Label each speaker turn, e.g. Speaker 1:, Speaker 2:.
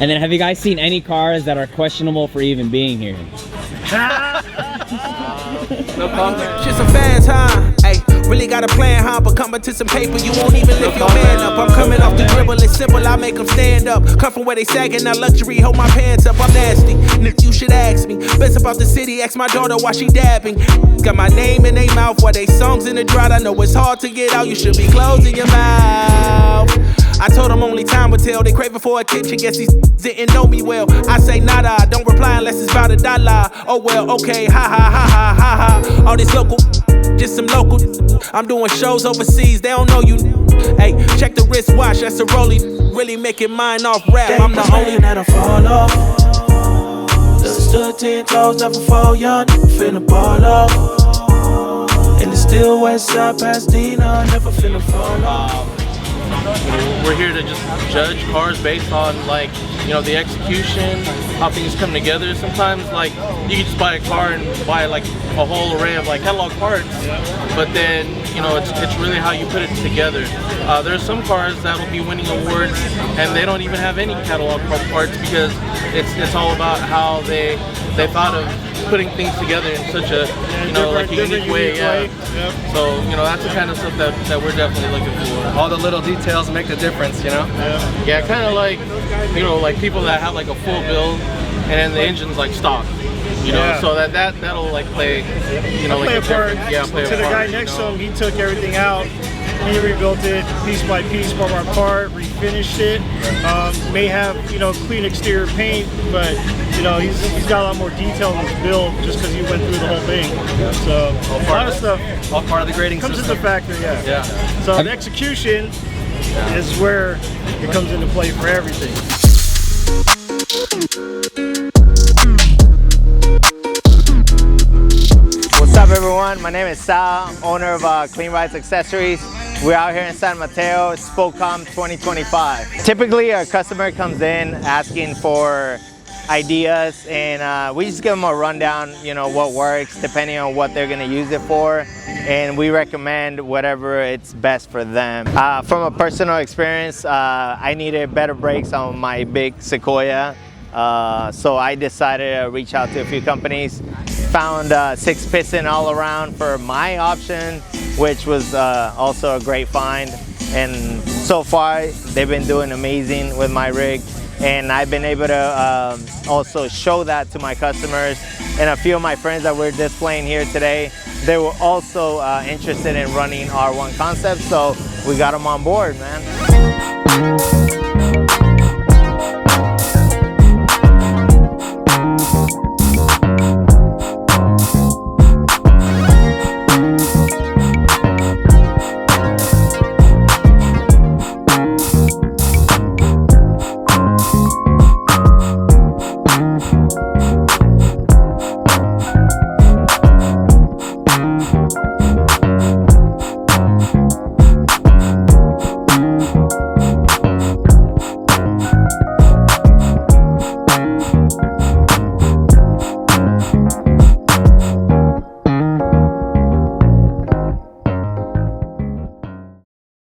Speaker 1: And then have you guys seen any cars that are questionable for even being here?
Speaker 2: No comment. Just some fans, huh? Hey, really got a plan, huh? But coming to some paper, you won't even lift your man up. I'm coming off the dribble, it's simple, I make them stand up. Come from where they sagging, now luxury, hold my pants up. I'm nasty, you should ask me. Best about the city, ask my daughter why she dabbing. Got my name in they mouth while they songs in the drought. I know it's hard to get out, you should be closing your mouth. I told them only time would tell. They craving for attention, guess these didn't know me well. I say nada, don't reply unless it's about $1. Oh well, okay, ha ha ha ha ha ha. All this local, just some local. I'm doing shows overseas, they don't know you. Hey, check the wristwatch, that's a rollie. Really making mine off rap, I'm the only that'll fall off. Just stood 10 toes, never fall young, finna ball off. In the still west side, Pasadena, never finna fall off.
Speaker 3: We're here to just judge cars based on, like, you know, the execution, how things come together. Sometimes, like, you can just buy a car and buy like a whole array of like catalog parts, but then, you know, it's really how you put it together. There's some cars that will be winning awards and they don't even have any catalog parts because it's all about how they thought of putting things together in such a, you know, like a unique way. Yeah. Yep. So, you know, that's the kind of stuff that we're definitely looking for.
Speaker 4: All the little details make the difference, you know?
Speaker 3: Yeah, kind of like, you know, like people that have like a full build and then the engine's like stock. You know, so that'll like play, you know, like
Speaker 5: play a part.
Speaker 3: Yeah, play a part.
Speaker 5: To the guy next to him, he took everything out. He rebuilt it piece by piece, part by part, refinished it. May have, you know, clean exterior paint, but you know, he's got a lot more detail in his build just because he went through the whole thing. So a lot of stuff.
Speaker 4: All part of the grading
Speaker 5: comes
Speaker 4: system.
Speaker 5: into factor, yeah. So the execution is where it comes into play for everything.
Speaker 6: What's up, everyone? My name is Sal, owner of Clean Rides Accessories. We're out here in San Mateo, SPOCOM 2025. Typically, a customer comes in asking for ideas, and we just give them a rundown, you know, what works depending on what they're going to use it for, and we recommend whatever it's best for them. From a personal experience, I needed better brakes on my big Sequoia, so I decided to reach out to a few companies. Found 6-piston all around for my option, which was also a great find, and so far they've been doing amazing with my rig, and I've been able to also show that to my customers. And a few of my friends that we're displaying here today, they were also interested in running R1 concepts, so we got them on board, man.